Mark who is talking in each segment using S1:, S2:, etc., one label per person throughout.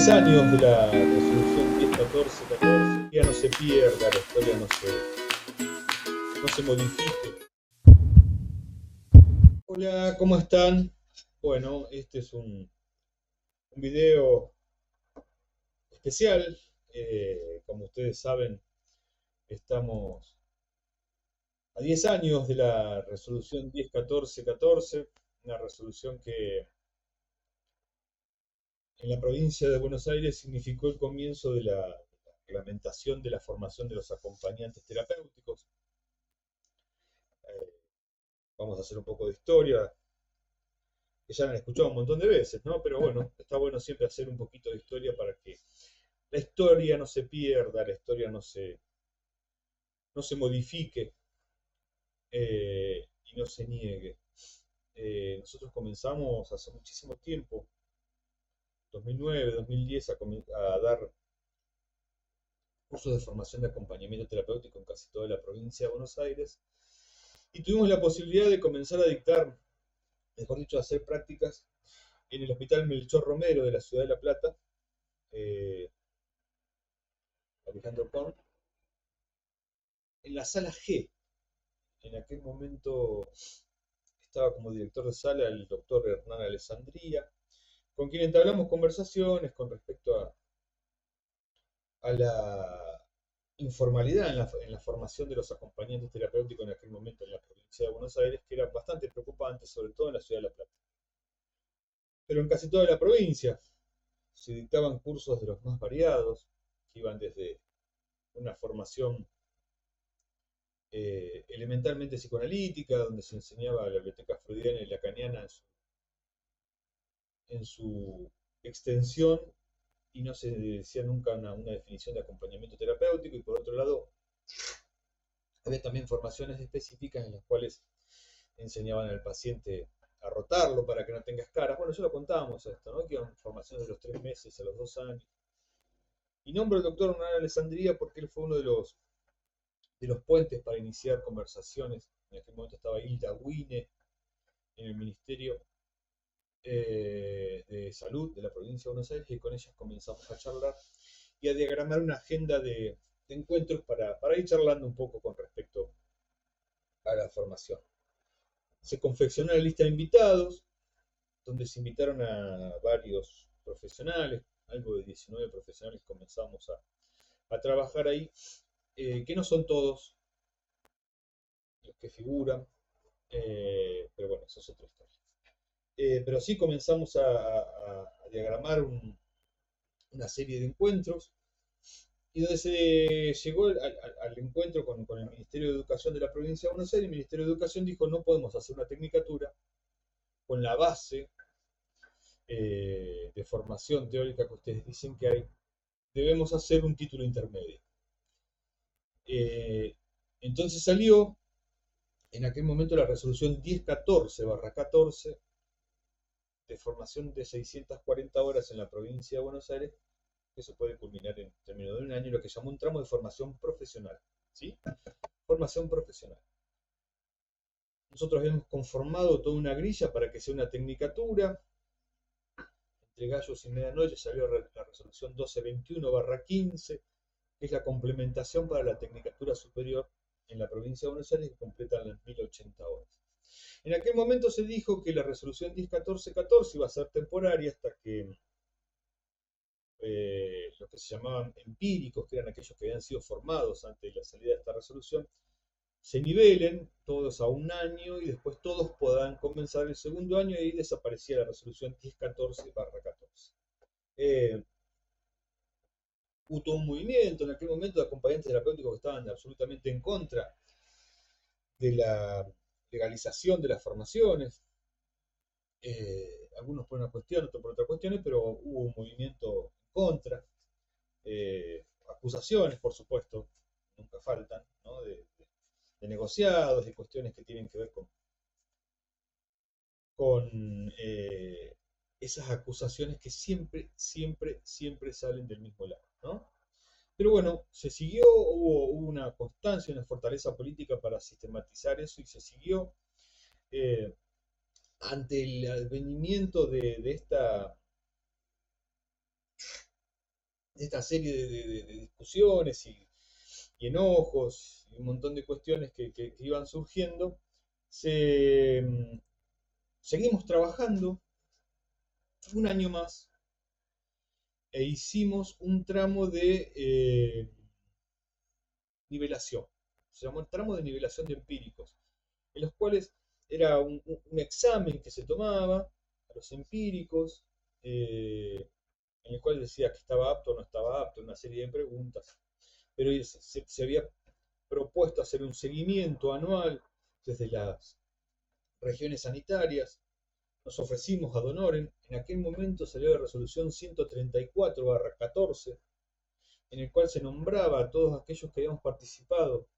S1: 10 años de la resolución 101414, ya no se pierda, la historia no se modifique. Hola, ¿cómo están? Bueno, este es un video especial. Como ustedes saben, estamos a 10 años de la resolución 101414, una resolución que en la provincia de Buenos Aires significó el comienzo de la reglamentación de la formación de los acompañantes terapéuticos. Eh, Vamos a hacer un poco de historia, que ya la han escuchado un montón de veces, ¿no? Pero bueno, está bueno siempre hacer un poquito de historia para que la historia no se pierda, la historia no se modifique y no se niegue. Nosotros comenzamos hace muchísimo tiempo, 2009, 2010, a dar cursos de formación de acompañamiento terapéutico en casi toda la provincia de Buenos Aires. Y tuvimos la posibilidad de comenzar a dictar, mejor dicho, a hacer prácticas en el Hospital Melchor Romero de la Ciudad de La Plata, eh, Alejandro Korn, en la sala G. En aquel momento estaba como director de sala el doctor Hernán Alessandría, con quien entablamos conversaciones con respecto a la informalidad en la formación de los acompañantes terapéuticos en aquel momento en la provincia de Buenos Aires, que era bastante preocupante, sobre todo en la ciudad de La Plata. Pero en casi toda la provincia se dictaban cursos de los más variados, que iban desde una formación elementalmente psicoanalítica, donde se enseñaba la biblioteca freudiana y lacaniana en su extensión, y no se decía nunca una definición de acompañamiento terapéutico, y por otro lado, había también formaciones específicas en las cuales enseñaban al paciente a rotarlo para que no tenga escaras. Bueno, ya lo contábamos esto, ¿no? Que eran formaciones de los 3 meses a los 2 años. Y nombro al doctor Hernán Alessandría porque él fue uno de los puentes para iniciar conversaciones. En aquel momento estaba Hilda Wine en el Ministerio de Salud de la provincia de Buenos Aires, y con ellas comenzamos a charlar y a diagramar una agenda de encuentros para ir charlando un poco con respecto a la formación. Se confeccionó una lista de invitados, donde se invitaron a varios profesionales, algo de 19 profesionales comenzamos a trabajar ahí, que no son todos los que figuran, pero bueno, eso es otra historia. Pero sí comenzamos a diagramar una serie de encuentros, y donde se llegó al encuentro con el Ministerio de Educación de la provincia de Buenos Aires. El Ministerio de Educación dijo: no podemos hacer una tecnicatura con la base de formación teórica que ustedes dicen que hay, debemos hacer un título intermedio. Eh, entonces salió en aquel momento la resolución 1014/14 de formación de 640 horas en la provincia de Buenos Aires, que se puede culminar en término de un año, lo que llamó un tramo de formación profesional. ¿Sí? Formación profesional. Nosotros hemos conformado toda una grilla para que sea una tecnicatura. Entre gallos y medianoche salió la resolución 1221/15, que es la complementación para la tecnicatura superior en la provincia de Buenos Aires, que completan las 1080 horas. En aquel momento se dijo que la resolución 101414 iba a ser temporaria hasta que los que se llamaban empíricos, que eran aquellos que habían sido formados antes de la salida de esta resolución, se nivelen todos a un año, y después todos puedan comenzar el segundo año, y ahí desaparecía la resolución 1014/14. Hubo todo un movimiento en aquel momento de acompañantes terapéuticos que estaban absolutamente en contra de la legalización de las formaciones, algunos por una cuestión, otros por otra cuestión, pero hubo un movimiento en contra, acusaciones, por supuesto, nunca faltan, ¿no? de negociados, de cuestiones que tienen que ver con esas acusaciones que siempre, siempre, siempre salen del mismo lado, ¿no? Pero bueno, se siguió, hubo una constancia, una fortaleza política para sistematizar eso, y se siguió. eh, Ante el advenimiento de esta esta serie de discusiones y enojos y un montón de cuestiones que iban surgiendo, se, seguimos trabajando un año más e hicimos un tramo de nivelación. Se llamó el tramo de nivelación de empíricos, en los cuales era un examen que se tomaba a los empíricos, en el cual decía que estaba apto o no estaba apto, una serie de preguntas. Pero se había propuesto hacer un seguimiento anual desde las regiones sanitarias. Nos ofrecimos a Donoren. En aquel momento salió la resolución 134/14, en el cual se nombraba a todos aquellos que habíamos participado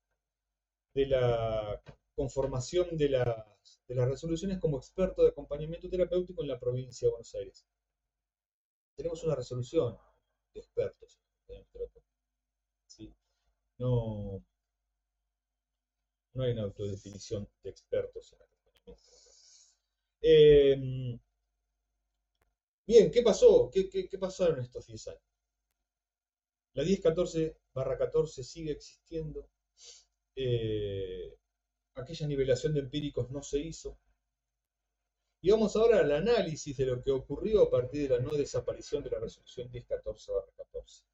S1: de la conformación de las resoluciones como expertos de acompañamiento terapéutico en la provincia de Buenos Aires. Tenemos una resolución de expertos en acompañamiento terapéutico, ¿sí? No, no hay una autodefinición de expertos en acompañamiento terapéutico. Bien, ¿qué pasó? ¿Qué pasaron estos 10 años? La 1014/14 sigue existiendo. Aquella nivelación de empíricos no se hizo. Y vamos ahora al análisis de lo que ocurrió a partir de la no desaparición de la resolución 1014/14.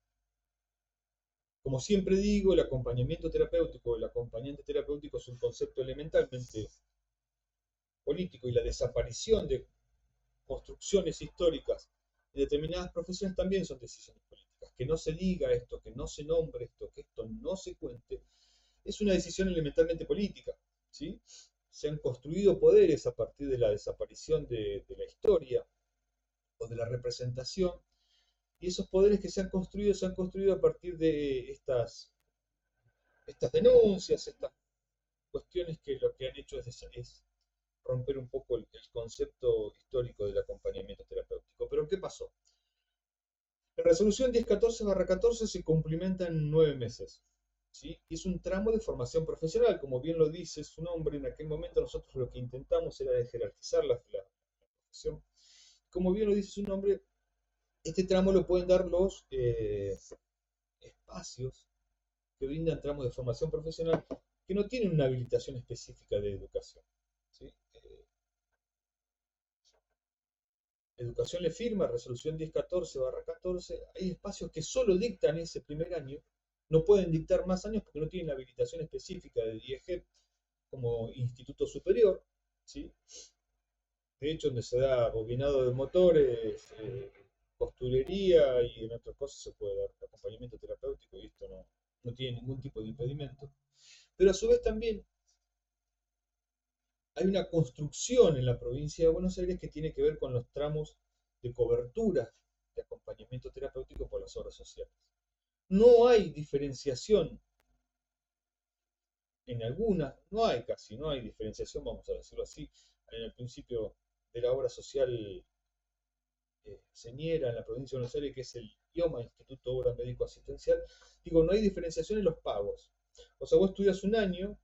S1: Como siempre digo, el acompañamiento terapéutico, el acompañante terapéutico es un concepto elementalmente político y la desaparición de construcciones históricas de determinadas profesiones también son decisiones políticas. Que no se diga esto, que no se nombre esto, que esto no se cuente, es una decisión elementalmente política, ¿sí? Se han construido poderes a partir de la desaparición de la historia o de la representación, y esos poderes que se han construido a partir de estas denuncias, estas cuestiones que lo que han hecho es romper un poco el concepto histórico del acompañamiento terapéutico. Pero ¿qué pasó? La resolución 1014/14 se cumplimenta en 9 meses. ¿Sí? Y es un tramo de formación profesional, como bien lo dice su nombre. En aquel momento nosotros lo que intentamos era de jerarquizar la profesión. Como bien lo dice su nombre, este tramo lo pueden dar los espacios que brindan tramos de formación profesional que no tienen una habilitación específica de educación. ¿Sí? Educación le firma, resolución 1014/14, hay espacios que solo dictan ese primer año, no pueden dictar más años porque no tienen la habilitación específica de IEGEP como instituto superior, ¿sí? De hecho, donde se da bobinado de motores, costurería y en otras cosas se puede dar acompañamiento terapéutico y esto no tiene ningún tipo de impedimento. Pero a su vez también hay una construcción en la provincia de Buenos Aires que tiene que ver con los tramos de cobertura de acompañamiento terapéutico por las obras sociales. No hay diferenciación en algunas, no hay diferenciación, vamos a decirlo así, en el principio de la obra social señera en la provincia de Buenos Aires, que es el IOMA, Instituto de Obra Médico Asistencial. Digo, no hay diferenciación en los pagos. O sea, vos estudias un año,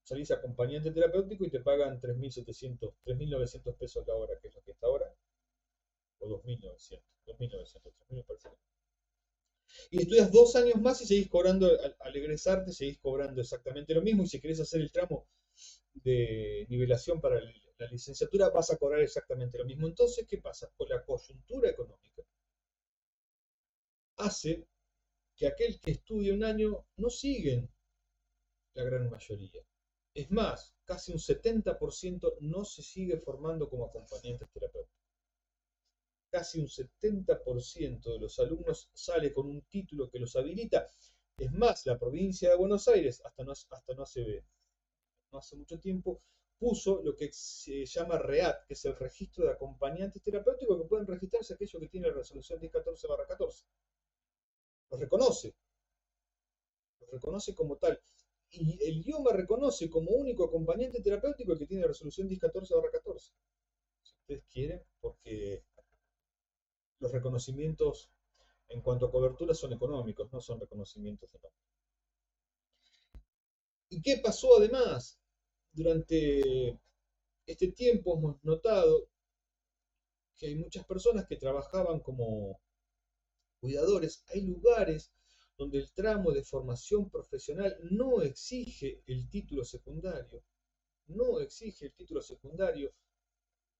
S1: salís acompañante terapéutico y te pagan 3.700, 3.900 pesos la hora, que es lo que está ahora, o 2.900, 2.900, 3.000 me parece. Y estudias 2 años más y seguís cobrando, al egresarte, seguís cobrando exactamente lo mismo. Y si querés hacer el tramo de nivelación para la licenciatura, vas a cobrar exactamente lo mismo. Entonces, ¿qué pasa? Con la coyuntura económica hace que aquel que estudia un año no siguen la gran mayoría. Es más, casi un 70% no se sigue formando como acompañantes terapéuticos. Casi un 70% de los alumnos sale con un título que los habilita. Es más, la provincia de Buenos Aires, hasta no hace mucho tiempo, puso lo que se llama REAT, que es el registro de acompañantes terapéuticos, que pueden registrarse aquellos que tienen la resolución 1014/14. Los reconoce como tal. Y el idioma reconoce como único acompañante terapéutico el que tiene la resolución 1014/14. Si ustedes quieren, porque los reconocimientos en cuanto a cobertura son económicos, no son reconocimientos de nombre. ¿Y qué pasó además? Durante este tiempo hemos notado que hay muchas personas que trabajaban como cuidadores, hay lugares donde el tramo de formación profesional no exige el título secundario, no exige el título secundario.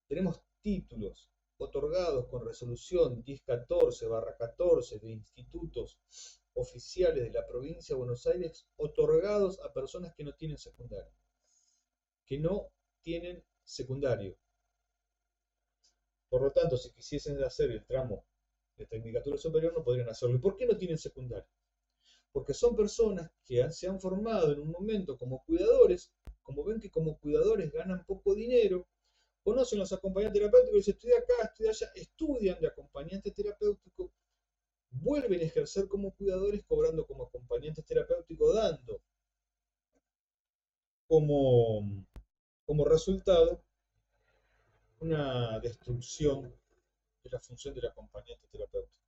S1: Tenemos títulos otorgados con resolución 1014/14 de institutos oficiales de la provincia de Buenos Aires, otorgados a personas que no tienen secundario, que no tienen secundario. Por lo tanto, si quisiesen hacer el tramo de tecnicatura superior, no podrían hacerlo. ¿Y por qué no tienen secundario? Porque son personas que se han formado en un momento como cuidadores, como ven que como cuidadores ganan poco dinero, conocen los acompañantes terapéuticos y dicen, estudia acá, estudia allá, estudian de acompañante terapéutico, vuelven a ejercer como cuidadores cobrando como acompañantes terapéuticos, dando como, como resultado una destrucción de la función del acompañante terapéutico.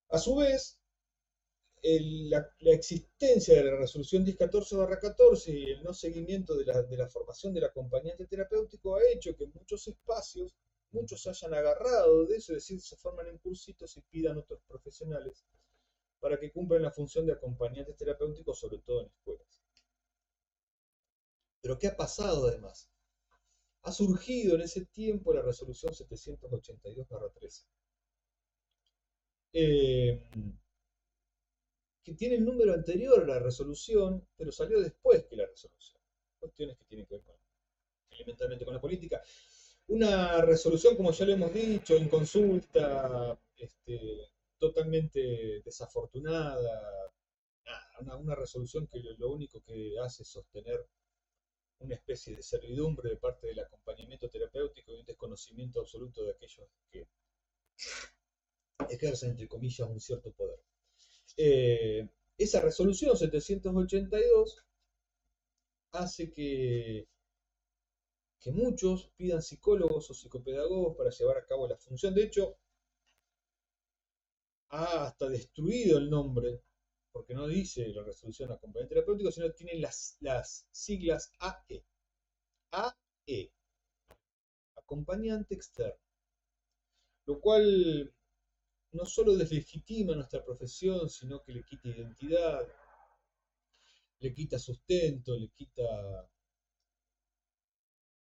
S1: A su vez, la existencia de la resolución 1014/14 y el no seguimiento de la formación del acompañante terapéutico ha hecho que en muchos espacios muchos se hayan agarrado de eso, es decir, se forman en cursitos y pidan otros profesionales para que cumplan la función de acompañantes terapéuticos, sobre todo en escuelas. Pero ¿qué ha pasado además? Ha surgido en ese tiempo la resolución 782/13. Que tiene el número anterior a la resolución, pero salió después que la resolución. Cuestiones que tienen que ver elementalmente con la política. Una resolución, como ya lo hemos dicho, en consulta, totalmente desafortunada, una resolución que lo único que hace es sostener una especie de servidumbre de parte del acompañamiento terapéutico y un desconocimiento absoluto de aquellos que ejercen, entre comillas, un cierto poder. Esa resolución 782 hace que muchos pidan psicólogos o psicopedagogos para llevar a cabo la función. De hecho, ha hasta destruido el nombre, porque no dice la resolución acompañante terapéutico, sino que tiene las siglas AE. AE, acompañante externo. Lo cual no solo deslegitima nuestra profesión, sino que le quita identidad, le quita sustento, le quita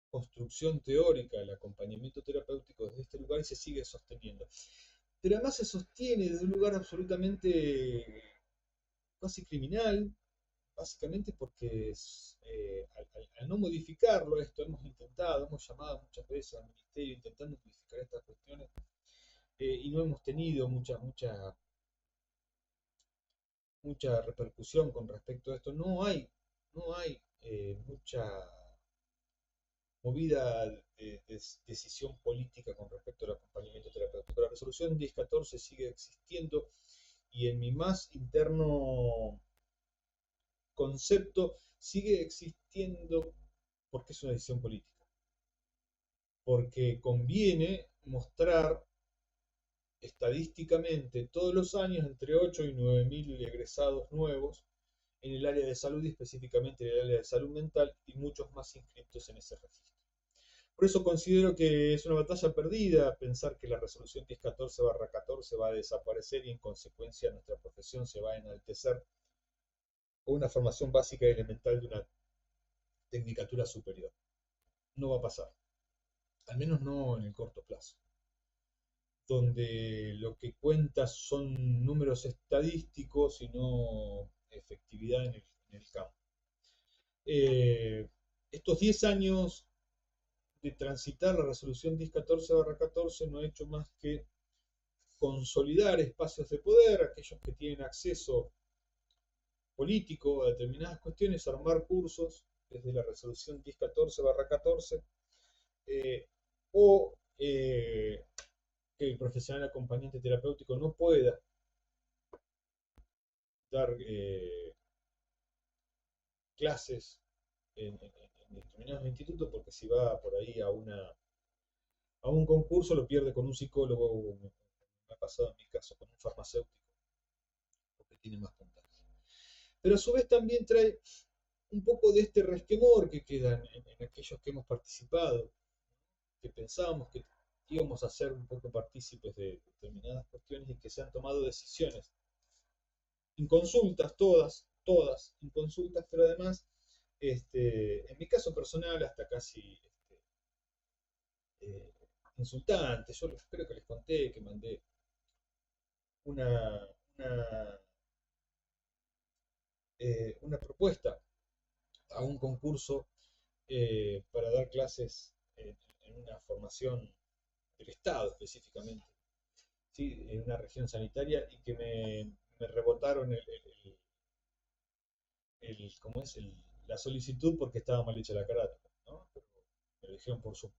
S1: construcción teórica del acompañamiento terapéutico desde este lugar y se sigue sosteniendo. Pero además se sostiene desde un lugar absolutamente casi criminal, básicamente porque al no modificarlo esto, hemos llamado muchas veces al ministerio intentando modificar estas cuestiones y no hemos tenido mucha repercusión con respecto a esto. No hay mucha movida de decisión política con respecto al acompañamiento terapéutico. La resolución 1014 sigue existiendo y en mi más interno concepto sigue existiendo porque es una decisión política. Porque conviene mostrar estadísticamente todos los años entre 8 y 9.000 egresados nuevos en el área de salud y específicamente en el área de salud mental y muchos más inscritos en ese registro. Por eso considero que es una batalla perdida pensar que la resolución 1014/14 va a desaparecer y en consecuencia nuestra profesión se va a enaltecer con una formación básica y elemental de una tecnicatura superior. No va a pasar, al menos no en el corto plazo, donde lo que cuenta son números estadísticos y no efectividad en el campo. Estos 10 años de transitar la resolución 1014/14 no ha hecho más que consolidar espacios de poder, aquellos que tienen acceso político a determinadas cuestiones, armar cursos desde la resolución 1014/14 o que el profesional acompañante terapéutico no pueda dar clases en determinados institutos porque si va por ahí a un concurso lo pierde con un psicólogo, me ha pasado en mi caso, con un farmacéutico, porque tiene más puntaje. Pero a su vez también trae un poco de este resquemor que queda en aquellos que hemos participado, que pensábamos que íbamos a ser un poco partícipes de determinadas cuestiones y que se han tomado decisiones en consultas, todas en consultas, pero además, en mi caso personal, hasta casi eh, insultantes. Yo creo que les conté que mandé una, una, una propuesta a un concurso para dar clases en una formación del Estado específicamente, ¿sí? En una región sanitaria y que me rebotaron ¿cómo es? La solicitud porque estaba mal hecha la carátula, ¿no? Pero me lo dijeron por su,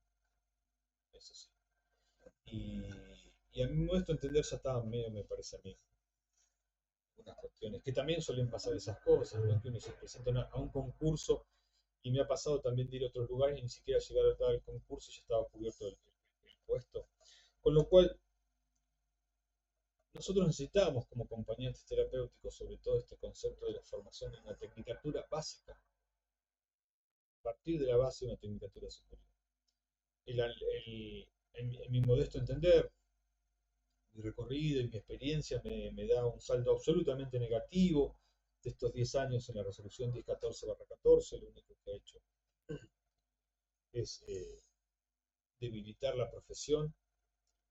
S1: eso sí. Y, y a mi modesto entender ya estaban medio, me parece a mí, unas cuestiones, que también suelen pasar esas cosas, ¿no? Que uno se presenta a un concurso y me ha pasado también de ir a otros lugares y ni siquiera llegar a dar el concurso y ya estaba cubierto el puesto. Con lo cual, nosotros necesitamos como acompañantes terapéuticos, sobre todo este concepto de la formación en una tecnicatura básica, a partir de la base de una tecnicatura superior. En mi modesto entender, mi recorrido y mi experiencia me da un saldo absolutamente negativo de estos 10 años en la resolución 1014/14. Lo único que ha hecho es debilitar la profesión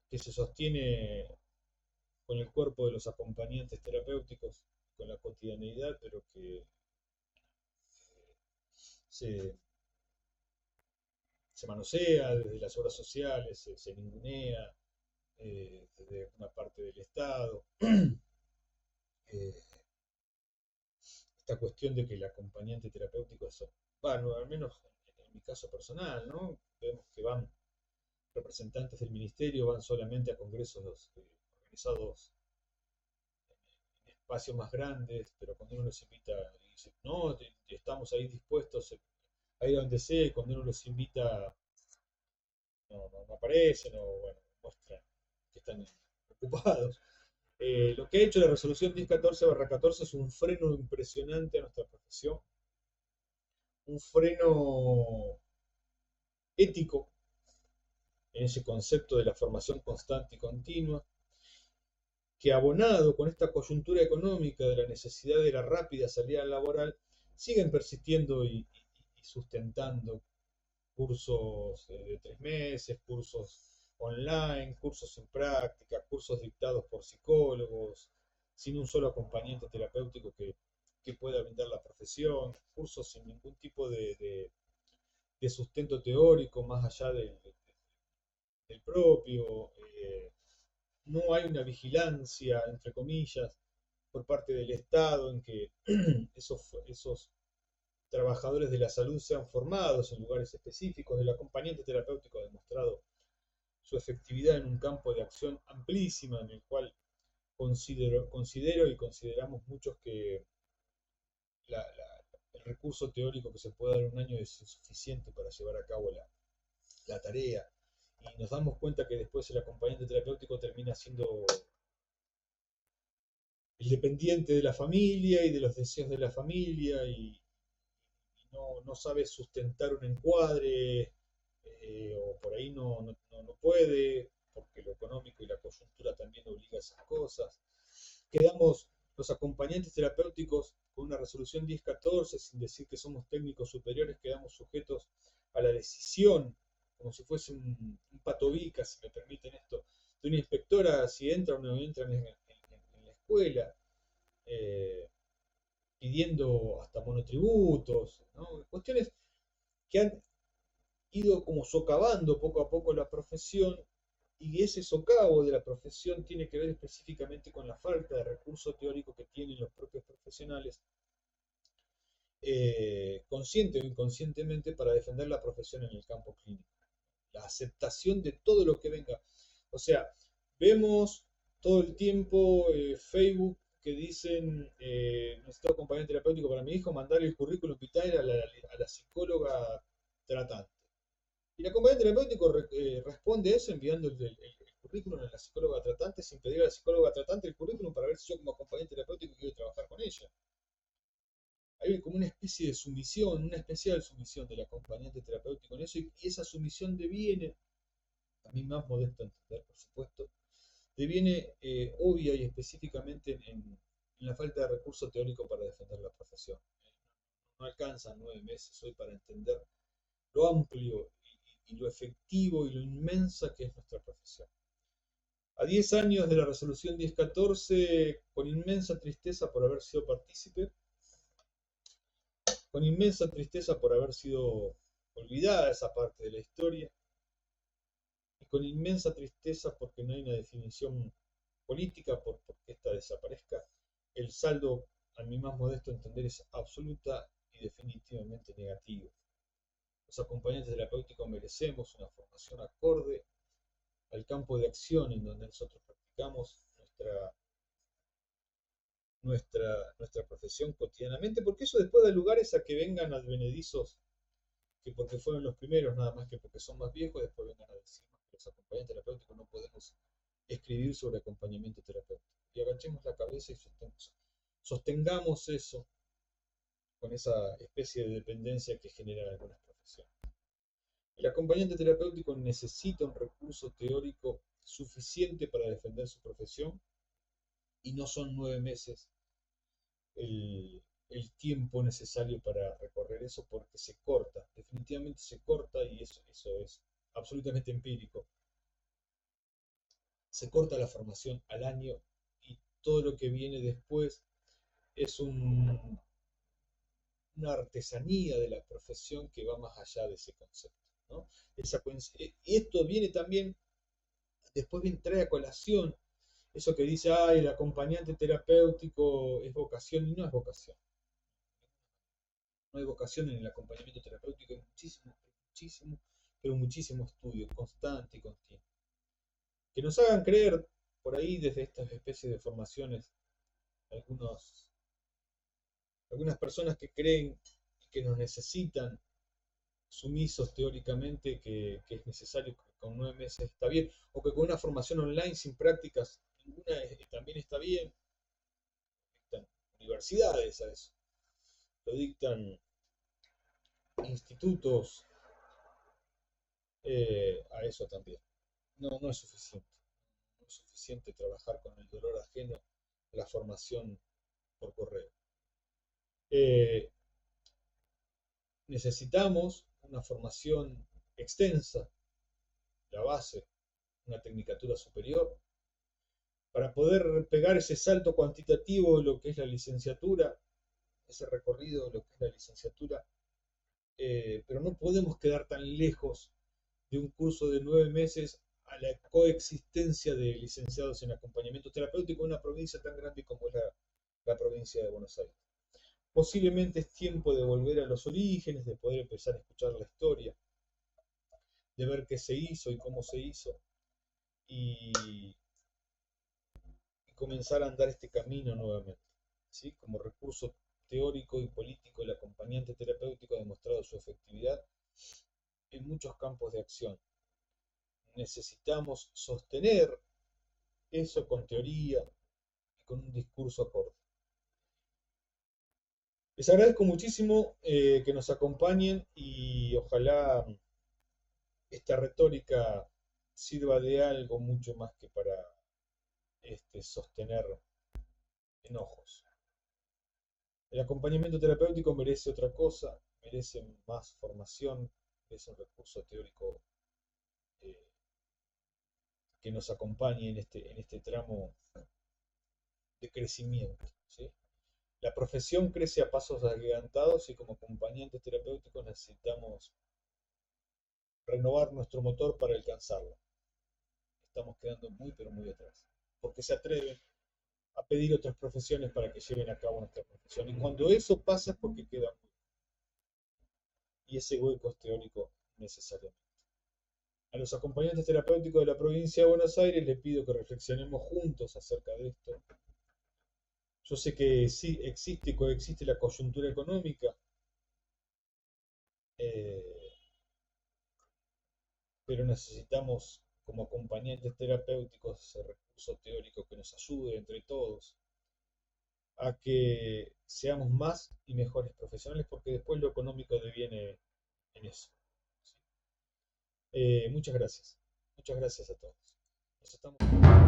S1: que se sostiene con el cuerpo de los acompañantes terapéuticos, con la cotidianeidad, pero que se, se manosea desde las obras sociales, se ningunea desde una parte del Estado. Eh, esta cuestión de que el acompañante terapéutico es, bueno, al menos en mi caso personal, ¿no? Vemos que van representantes del ministerio, van solamente a congresos organizados en espacios más grandes, pero cuando uno los invita y dice, no, estamos ahí dispuestos a ir a donde sea, y cuando uno los invita no aparecen o bueno, muestran que están ocupados. Lo que ha hecho la resolución 1014/14 es un freno impresionante a nuestra profesión, un freno ético en ese concepto de la formación constante y continua, que abonado con esta coyuntura económica de la necesidad de la rápida salida laboral, siguen persistiendo y sustentando cursos de 3 meses, cursos online, cursos en práctica, cursos dictados por psicólogos, sin un solo acompañante terapéutico que pueda brindar la profesión, cursos sin ningún tipo de sustento teórico más allá del propio. No hay una vigilancia, entre comillas, por parte del Estado en que esos trabajadores de la salud sean formados en lugares específicos. El acompañante terapéutico ha demostrado su efectividad en un campo de acción amplísima, en el cual considero y consideramos muchos que el recurso teórico que se puede dar en un año es suficiente para llevar a cabo la tarea. Y nos damos cuenta que después el acompañante terapéutico termina siendo el dependiente de la familia y de los deseos de la familia y no sabe sustentar un encuadre, o por ahí no puede, porque lo económico y la coyuntura también obliga a esas cosas. Quedamos los acompañantes terapéuticos con una resolución 1014, sin decir que somos técnicos superiores, quedamos sujetos a la decisión, como si fuese un patobica, si me permiten esto, de una inspectora si entra o no entra en la escuela, eh, pidiendo hasta monotributos, ¿no? Cuestiones que han ido como socavando poco a poco la profesión, y ese socavo de la profesión tiene que ver específicamente con la falta de recurso teórico que tienen los propios profesionales, consciente o inconscientemente, para defender la profesión en el campo clínico. La aceptación de todo lo que venga. O sea, vemos todo el tiempo Facebook que dicen, necesito acompañante terapéutico para mi hijo, mandar el currículum vitae a la psicóloga tratante. Y el acompañante terapéutico responde eso enviando el currículum a la psicóloga tratante, sin pedir a la psicóloga tratante el currículum para ver si yo como acompañante terapéutico quiero trabajar con ella. Hay como una especie de sumisión, una especial sumisión del acompañante terapéutico en eso, y esa sumisión deviene a mi más modesto entender, por supuesto, deviene obvia y específicamente en la falta de recurso teórico para defender la profesión. No alcanzan 9 meses hoy para entender lo amplio y lo efectivo y lo inmensa que es nuestra profesión. A 10 años de la resolución 1014, con inmensa tristeza por haber sido partícipe, con inmensa tristeza por haber sido olvidada esa parte de la historia, y con inmensa tristeza porque no hay una definición política porque ésta desaparezca, el saldo, a mi más modesto entender, es absoluta y definitivamente negativo. Los acompañantes terapéuticos merecemos una formación acorde al campo de acción en donde nosotros practicamos nuestra profesión cotidianamente, porque eso después da lugares a que vengan advenedizos que porque fueron los primeros, nada más que porque son más viejos, después vengan a decirnos que los acompañantes terapéuticos no podemos escribir sobre acompañamiento terapéutico. Y agachemos la cabeza y sostengamos eso con esa especie de dependencia que generan algunas profesiones. El acompañante terapéutico necesita un recurso teórico suficiente para defender su profesión y no son 9 meses el tiempo necesario para recorrer eso porque se corta, definitivamente se corta y eso es absolutamente empírico. Se corta la formación al año y todo lo que viene después es una artesanía de la profesión que va más allá de ese concepto, ¿no? Y esto viene también, después trae a colación eso que dice, el acompañante terapéutico es vocación, y no es vocación. No hay vocación en el acompañamiento terapéutico, hay muchísimo estudio constante y continuo. Que nos hagan creer por ahí desde estas especies de formaciones algunas personas que creen que nos necesitan sumisos teóricamente, que es necesario que con 9 meses está bien, o que con una formación online sin prácticas ninguna también está bien. Dictan universidades a eso, lo dictan institutos a eso también. No es suficiente. No es suficiente trabajar con el dolor ajeno, la formación por correo. Necesitamos una formación extensa, la base, una tecnicatura superior, para poder pegar ese salto cuantitativo de lo que es la licenciatura, ese recorrido de lo que es la licenciatura, pero no podemos quedar tan lejos de un curso de 9 meses a la coexistencia de licenciados en acompañamiento terapéutico en una provincia tan grande como es la provincia de Buenos Aires. Posiblemente es tiempo de volver a los orígenes, de poder empezar a escuchar la historia, de ver qué se hizo y cómo se hizo, y comenzar a andar este camino nuevamente. ¿Sí? Como recurso teórico y político, el acompañante terapéutico ha demostrado su efectividad en muchos campos de acción. Necesitamos sostener eso con teoría y con un discurso acorde. Les agradezco muchísimo que nos acompañen y ojalá esta retórica sirva de algo mucho más que para sostener enojos. El acompañamiento terapéutico merece otra cosa, merece más formación, merece un recurso teórico eh, que nos acompañe en este tramo de crecimiento. ¿Sí? La profesión crece a pasos agigantados y como acompañantes terapéuticos necesitamos renovar nuestro motor para alcanzarlo. Estamos quedando muy pero muy atrás, porque se atreven a pedir otras profesiones para que lleven a cabo nuestra profesión. Y cuando eso pasa es porque queda muy... Y ese hueco es teórico necesariamente. A los acompañantes terapéuticos de la provincia de Buenos Aires les pido que reflexionemos juntos acerca de esto. Yo sé que sí existe y coexiste la coyuntura económica, eh, pero necesitamos como acompañantes terapéuticos ese recurso teórico que nos ayude entre todos a que seamos más y mejores profesionales, porque después lo económico deviene en eso. ¿Sí? Muchas gracias. Muchas gracias a todos. Nos estamos...